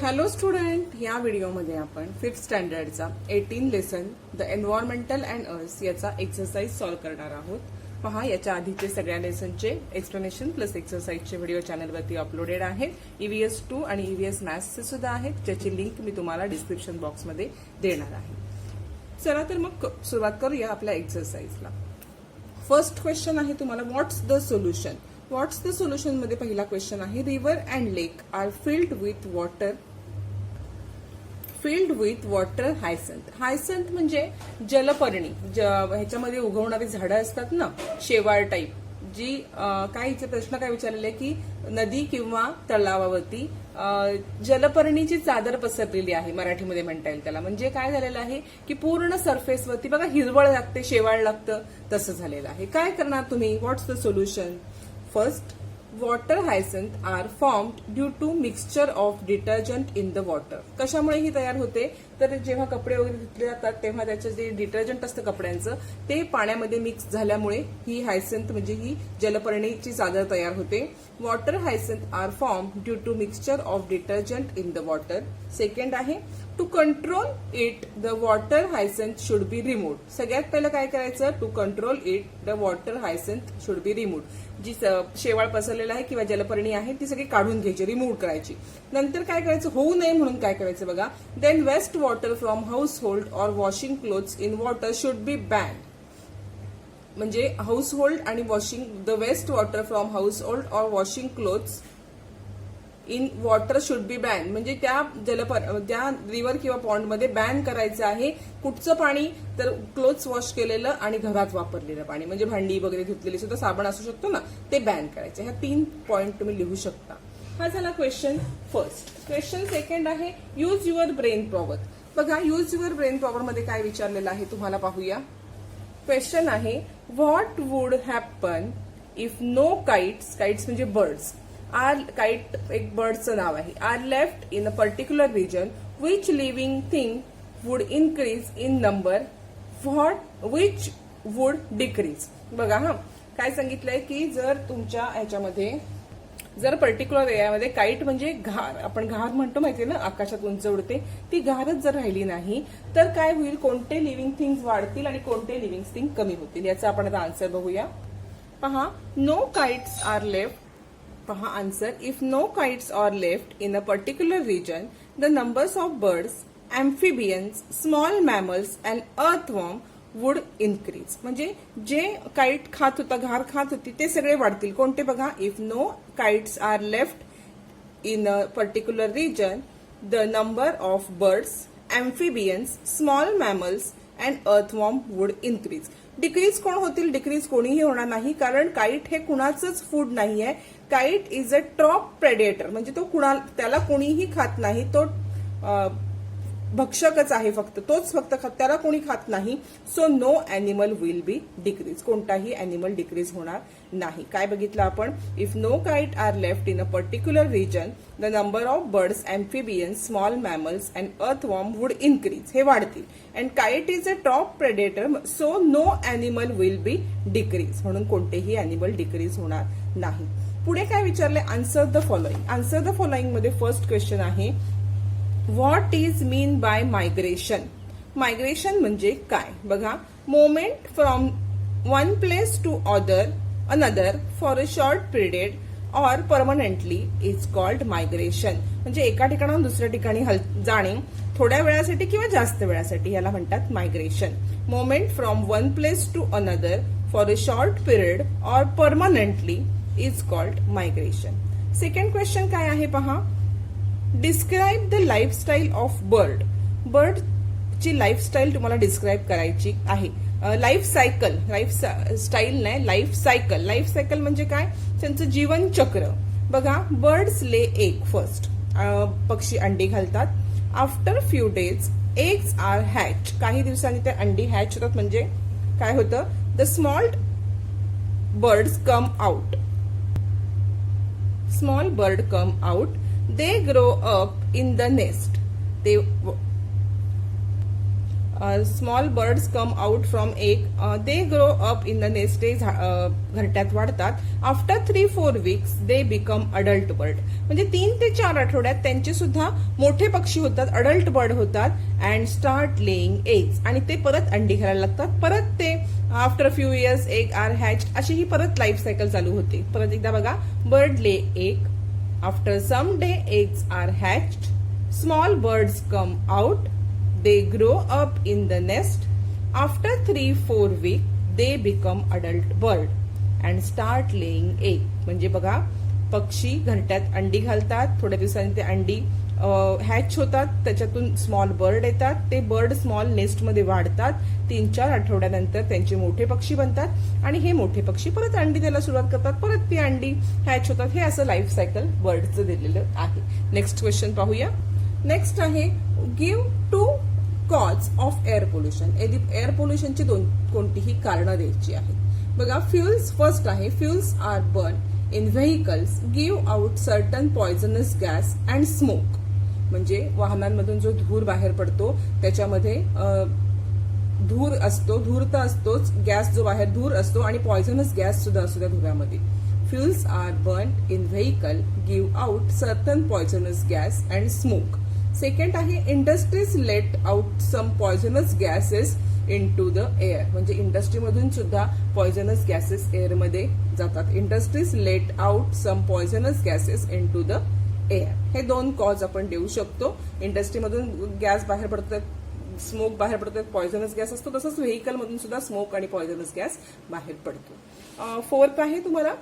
Hello student, या व्हिडिओमध्ये आपण 5th स्टँडर्डचा 18 lesson the environmental and अर्थ याचा एक्सरसाइज सॉल्व्ह करणार आहोत. पहा, याच्या आधीचे सगळ्या लेसनचे एक्सप्लेनेशन प्लस एक्सरसाइजचे व्हिडिओ चॅनलवरती अपलोडेड आहेत. EVS 2 आणि EVS मॅथ्सचे सुद्धा आहेत, ज्याची लिंक मी तुम्हाला डिस्क्रिप्शन बॉक्समध्ये देणार आहे. चला तर मग सुरुवात करूया आपल्या एक्सरसाइजला. फर्स्ट क्वेश्चन आहे तुम्हाला, what's the solution. What's the solution मध्ये पहिला क्वेश्चन आहे, river and lake are filled with water hyacinth. Hyacinth म्हणजे जलपर्णी, ह्याच्यामध्ये उगवणारी झाडं असतात ना, शेवाळ टाईप, जी काय हिचे प्रश्न काय विचारलेले की नदी किंवा तलावावरती जलपर्णीची चादर पसरलेली आहे, मराठीमध्ये म्हणता येईल त्याला. म्हणजे काय झालेलं आहे की पूर्ण सरफेसवरती बघा हिरवळ लागते, शेवाळ लागतं, तसं झालेलं आहे. काय करणार तुम्ही? What's the solution? First, water hyacinth are formed due to mixture of detergent in the water. कशामुळे ही तयार होते? तर जेव्हा कपडे वगैरे धुतले जातात तेव्हा त्याचं जे डिटर्जंट असतं कपड्यांचं, ते पाण्यामध्ये मिक्स झाल्यामुळे ही हायसंथ म्हणजे ही जलपर्णीची चादर तयार होते. Water hyacinth are form due to mixture of detergent in the water. Second आहे, to control it the water hyacinth should be removed. सगळ्यात पहिलं काय करायचं? To control it the water hyacinth should be removed. जी शेवाळ पसरलेला आहे किंवा जलपर्णी आहे ती सगळी काढून घ्यायची, रिमूव्ह करायची. नंतर काय करायचं? होऊ नये म्हणून काय करायचं बघा, then waste water from household or washing clothes in water should be banned. म्हणजे हाऊस होल्ड आणि washing, the waste water from household or washing clothes in water should be ban. म्हणजे त्या त्या river किंवा पॉन्डमध्ये ban करायचं आहे. कुठचं पाणी? तर क्लोथ्स वॉश केलेलं आणि घरात वापरलेलं पाणी, म्हणजे भांडी वगैरे धुतलेली सुद्धा साबण असू शकतो ना, ते बॅन करायचं. ह्या 3 पॉइंट तुम्ही लिहू शकता. हा झाला क्वेश्चन फर्स्ट. क्वेश्चन सेकंड आहे, यूज युअर ब्रेन पॉवर. बघा, यूज युअर ब्रेन पॉवर मध्ये काय विचारलेलं आहे तुम्हाला, पाहूया. क्वेश्चन आहे, what would happen if no kites, kites म्हणजे बर्ड्स, आर, काइट एक बर्डचं नाव आहे, are left in a particular region, which living thing would increase in number, which would decrease. बघा, हा काय सांगितलंय की जर तुमच्या ह्याच्यामध्ये, जर पर्टिक्युलर एरियामध्ये काइट म्हणजे घार, आपण घार म्हणतो माहितीये ना, आकाशात उंच उडते, ती घारच जर राहिली नाही तर काय होईल? कोणते लिव्हिंग थिंग्स वाढतील आणि कोणते लिव्हिंग थिंग कमी होतील, याचा आपण आता आन्सर बघूया. पहा, नो काइट्स आर लेफ्ट. पहा answer, if no kites are left in a particular region, the numbers of birds, amphibians, small mammals and earthworm would increase. म्हणजे जे काइट खात होता, घार खात होती, ते सगळे वाढतील. कोणते? बघा, if no kites are left in a particular region, the number of birds, amphibians, small mammals and earthworm would increase. Decrease कोण होतील? डिक्रीज कोणीही होणार नाही, कारण काइट हे कुणाचंच फूड नाहीये. Kite is a top predator, म्हणजे तो त्याला कोणीही खात नाही, तो भक्षकच आहे, फक्त तोच फक्त त्याला कोणी खात नाही. So no animal will be decrease. कोणताही अॅनिमल डिक्रीज होणार नाही. काय बघितलं आपण? If no kite are left in a particular region, the number of birds, amphibians, small mammals and earthworm would increase, हे वाढतील. And kite is a top predator, so no animal will be decrease, म्हणून कोणतेही animal decrease होणार नाही. पुढे काय विचारले? Answer the following. Answer the following मध्ये फर्स्ट क्वेश्चन आहे, what is mean by migration. Migration म्हणजे काय? बघा, moment from one place to another for a short period or permanently is called migration. म्हणजे एका ठिकाणाहून दुसऱ्या ठिकाणी जाणे थोड्या वेळासाठी किंवा जास्त वेळासाठी, याला म्हणतात migration. Moment from one place to another for a short period or permanently is called migration. Second question काय आहे पहा, describe the lifestyle of bird. बर्डची लाईफस्टाईल तुम्हाला डिस्क्राईब करायची आहे. लाईफ सायकल, लाईफस्टाईल नाही, लाईफ सायकल. लाईफ सायकल म्हणजे काय? त्यांचं जीवन चक्र. बघा, बर्ड्स ले एग फर्स्ट, पक्षी अंडी घालतात. After few days eggs are hatch, काही दिवसांनी ते अंडी हॅच होतात. म्हणजे काय होतं? The small birds come out, small bird come out, they grow up in the nest. Small birds come out from egg, they grow up in the nest, ते घरट्यात वाढतात. After 3-4 weeks they become adult bird. म्हणजे 3 ते 4 आठवड्यात त्यांचे सुद्धा मोठे पक्षी होतात, अडल्ट बर्ड होतात. अँड स्टार्ट लेईंग एग्स, आणि ते परत अंडी घालायला लागतात. परत ते after few years egg are hatch, अशी ही परत लाईफ सायकल चालू होते. परत एकदा बघा, bird lay egg, after some day eggs are hatched, small birds come out, they grow up in the nest, after 3-4 weeks they become adult bird and start laying egg. म्हणजे बघा, पक्षी घरट्यात अंडी घालतात, थोड्या दिवसांनी ते अंडी हॅच होतात, त्याच्यातून स्मॉल बर्ड येतात, ते बर्ड स्मॉल नेस्ट मध्ये वाढतात, 3-4 आठवड्यानंतर त्यांचे मोठे पक्षी बनतात आणि हे मोठे पक्षी परत अंडी द्यायला सुरुवात करतात, परत ती अंडी हॅच होतात. हे असं लाईफ सायकल बर्डचं दिलेलं आहे. नेक्स्ट क्वेश्चन पाहूया. नेक्स्ट आहे, give 2 cause of air pollution. Air पोल्युशनची कोणतीही कारणं द्यायची आहेत. बघा, फ्युल्स फर्स्ट आहे, fuels are burn in vehicles give out certain poisonous gas and smoke. म्हणजे वाहनांमधून जो धूर बाहेर पडतो त्याच्यामध्ये धूर असतो, धूर तर असतोच, गॅस जो बाहेर धूर असतो आणि पॉयझनस गॅस सुद्धा असतो त्या धुरामध्ये. Fuels are burn in vehicle give out certain poisonous gas and smoke. Second आहे, industries let out some poisonous gases into the air. म्हणजे इंडस्ट्रीमधून सुद्धा पॉयझनस गॅसेस एअरमध्ये जातात. Industries let out some poisonous gases into the air. हे 2 cause आपण देऊ शकतो. इंडस्ट्रीमधून गॅस बाहेर पडतात, स्मोक बाहेर पडतात, पॉयझनस गॅस असतो. तसंच व्हेकलमधून सुद्धा स्मोक आणि पॉयझनस गॅस बाहेर पडतो. फोर्थ आहे तुम्हाला,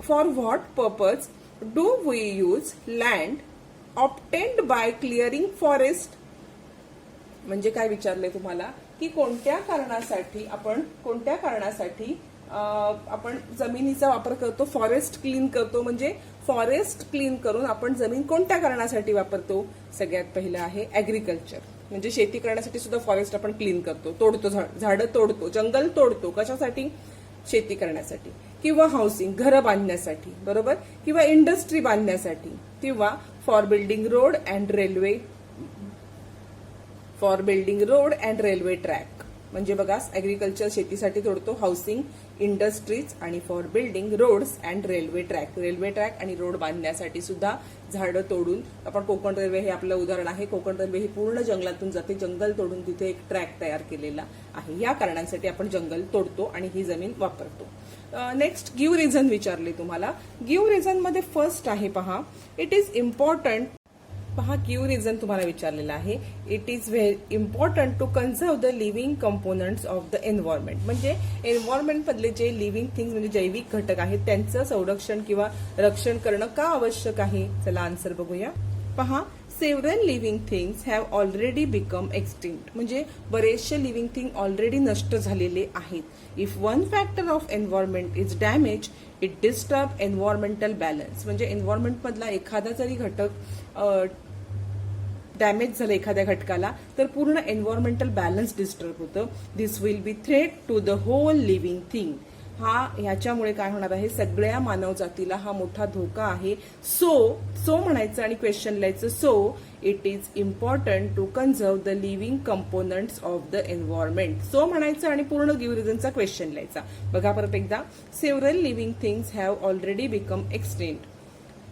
for what purpose do we use land obtained by clearing forest. म्हणजे काय विचारले तुम्हाला, की कोणत्या कारणासाठी आपण जमिनीचा वापर करतो, फॉरेस्ट क्लीन करतो. म्हणजे फॉरेस्ट क्लीन करून आपण जमीन कोणत्या कारणासाठी वापरतो. सगळ्यात पहिलं आहे ऍग्रिकल्चर. म्हणजे शेती करण्यासाठी सुद्धा फॉरेस्ट आपण क्लीन करतो, तोडतो, झाडं तोडतो, जंगल तोडतो. कशासाठी? शेती करण्यासाठी, किंवा हाऊसिंग, घरं बांधण्यासाठी, बरोबर, किंवा इंडस्ट्री बांधण्यासाठी, किंवा for building road and railway track. म्हणजे बघा, ऍग्रिकल्चर शेतीसाठी तोडतो, हाऊसिंग, इंडस्ट्रीज, आणि for building roads and railway track आणि रोड बांधण्यासाठी सुद्धा झाडं तोडून आपण, कोकण रेल्वे हे आपलं उदाहरण आहे. कोकण रेल्वे ही पूर्ण जंगलातून जाते, जंगल तोडून तिथे एक ट्रॅक तयार केलेला आहे. या कारणांसाठी आपण जंगल तोडतो आणि ही जमीन वापरतो. नेक्स्ट, गिव्ह रिझन विचारले तुम्हाला. गिव्ह रिझन मध्ये फर्स्ट आहे पहा, इट इज इम्पॉर्टंट. पहा, गिव्ह रिझन तुम्हाला विचारलेला आहे. It is very important to conserve the living components of the environment. म्हणजे एन्व्हायरमेंट मधले जे लिव्हिंग थिंग्स म्हणजे जैविक घटक आहेत त्यांचं संरक्षण किंवा रक्षण करणं का आवश्यक आहे. चला आन्सर बघूया. पहा, several living things have already become extinct. म्हणजे बरेचसे लिव्हिंग थिंग ऑलरेडी नष्ट झालेले आहेत. If one factor of environment is damage it disturb environmental balance. म्हणजे एन्व्हायरमेंट मधला एखादा जरी घटक डॅमेज झालं एखाद्या घटकाला तर पूर्ण एन्व्हायरमेंटल बॅलन्स डिस्टर्ब होतं. This will be threat to the whole living thing. ह्याच्यामुळे काय होणार आहे, सगळ्या मानवजातीला हा मोठा धोका आहे. सो म्हणायचं आणि क्वेश्चन लिहायचं. So it is important to conserve the living components of the environment. So म्हणायचं आणि पूर्ण गिव्ह रिझनचा क्वेश्चन लिहायचा. बघा परत एकदा, several living things have already become extinct.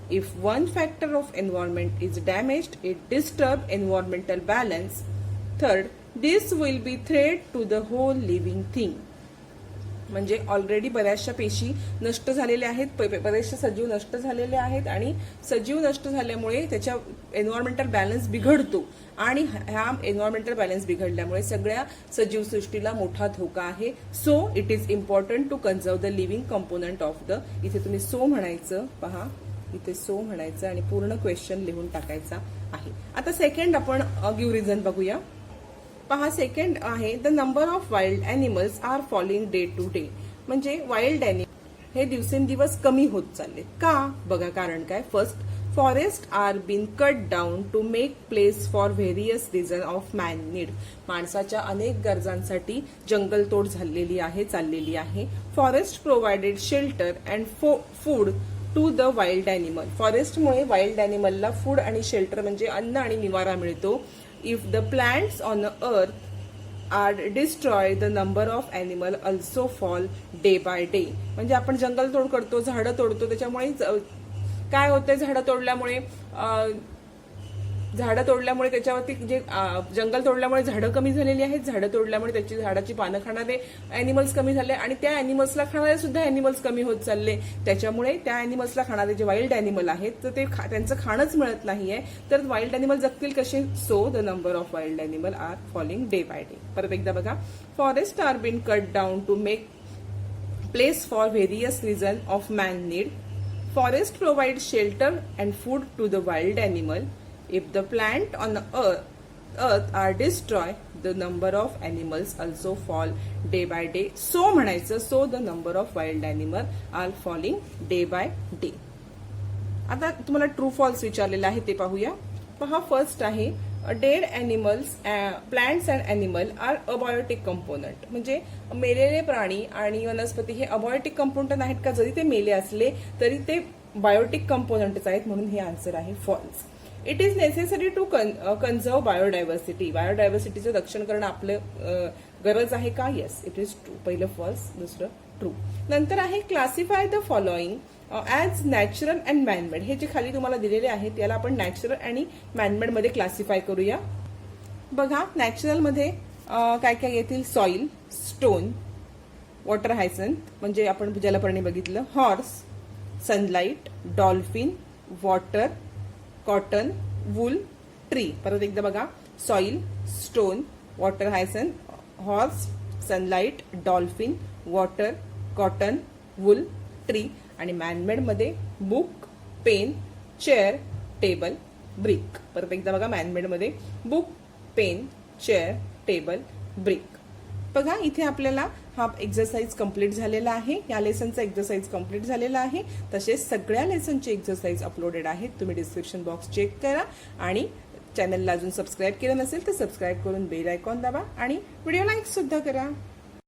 If one factor of environment is damaged, it disturbs environmental balance. Third, this will be threat to the whole living thing. म्हणजे already बऱ्याचशा पेशी नष्ट झालेल्या आहेत, बरेचसे सजीव नष्ट झालेले आहेत आणि सजीव नष्ट झाल्यामुळे त्याच्या एन्व्हायरमेंटल बॅलन्स बिघडतो आणि ह्या एन्व्हायरमेंटल बॅलन्स बिघडल्यामुळे सगळ्या सजीव सृष्टीला मोठा धोका आहे. So it is important to conserve the living component of the. इथे तुम्ही सो म्हणायचं. पहा, इथे सो म्हणायचं आणि पूर्ण क्वेश्चन लिहून टाकायचा आहे. आता सेकंड आपण गिव्ह रिझन बघूया. पहा, सेकंड आहे, the number of wild animals are falling day to day. म्हणजे वाईल्ड अॅनिमल हे दिवसेंदिवस कमी होत चालले. का? बघा कारण काय. First, forest are been cut down to make place for various reason of man need. माणसाच्या अनेक गरजांसाठी जंगलतोड चाललेली आहे. Forest provided shelter and food to the wild animal. फॉरेस्टमुळे वाईल्ड अॅनिमलला फूड आणि शेल्टर म्हणजे अन्न आणि निवारा मिळतो. If the plants on earth are destroy the number of animal also fall day by day. म्हणजे आपण जंगल तोड करतो, झाडं तोडतो, त्याच्यामुळे काय होतंय, झाडं तोडल्यामुळे त्याच्यावरती जे जंगल तोडल्यामुळे झाडं कमी झालेली आहेत, झाडं तोडल्यामुळे त्याची झाडाची पानं खाणारे अॅनिमल्स कमी झाले आणि त्या अॅनिमल्सला खाणारे सुद्धा अॅनिमल्स कमी होत चालले. त्याच्यामुळे त्या अॅनिमल्सला खाणारे जे वाईल्ड अॅनिमल आहेत तर ते त्यांचं खाणंच मिळत नाहीये. तर वाईल्ड अॅनिमल जगतील कसे? So the number of wild animal are falling day by day. परत एकदा बघा, forest are been cut down to make place for various reason of man need. Forest provide shelter and food to the wild animal. If the plant on the earth are destroyed, the number of animals also fall day by day. So म्हणायचं, so the number of wild animal are falling day by day. आता तुम्हाला true false विचारलेलं आहे ते पाहूया. पहा, first आहे dead animals, plants and animal are abiotic component. म्हणजे मेलेले प्राणी आणि वनस्पती हे अबायोटिक कंपोनंट आहेत का? जरी ते मेले असले तरी ते बायोटिक कंपोनंटच आहेत, म्हणून हे आन्सर आहे false. It is necessary to conserve biodiversity. बायोडायव्हर्सिटीचं रक्षण करणं आपलं गरज आहे का? Yes, it is true. पहिलं फॉल्स, दुसरं ट्रू. नंतर आहे classify the following as natural and manmade. हे जे खाली तुम्हाला दिलेले आहेत याला आपण नॅचरल आणि मॅनमेड मध्ये क्लासिफाय करूया. बघा, नॅचरल मध्ये काय काय येतील? सॉइल, स्टोन, वॉटर हायसंथ म्हणजे आपण जलपर्णी बघितलं, horse, sunlight, dolphin, water, cotton, wool, tree. परत एकदा बघा, soil, stone, water hyacinth, horse, sunlight, dolphin, water, cotton, wool, tree. आणि मॅनमेड मध्ये book, pen, chair, table, brick. परत एकदा बघा, मॅनमेड मध्ये book, pen, chair, table, brick. बघा, इथे आपल्याला हा एक्सरसाइज कंप्लीट झालेला आहे. या लेसनचा एक्सरसाइज कंप्लीट झालेला आहे. तसेच सगळ्या लेसनचे एक्सरसाइज अपलोडेड आहेत. तुम्ही डिस्क्रिप्शन बॉक्स चेक करा आणि चॅनलला अजून सबस्क्राईब केलं नसेल तर सबस्क्राईब करून बेल आयकॉन दाबा आणि व्हिडिओ लाईक सुद्धा करा.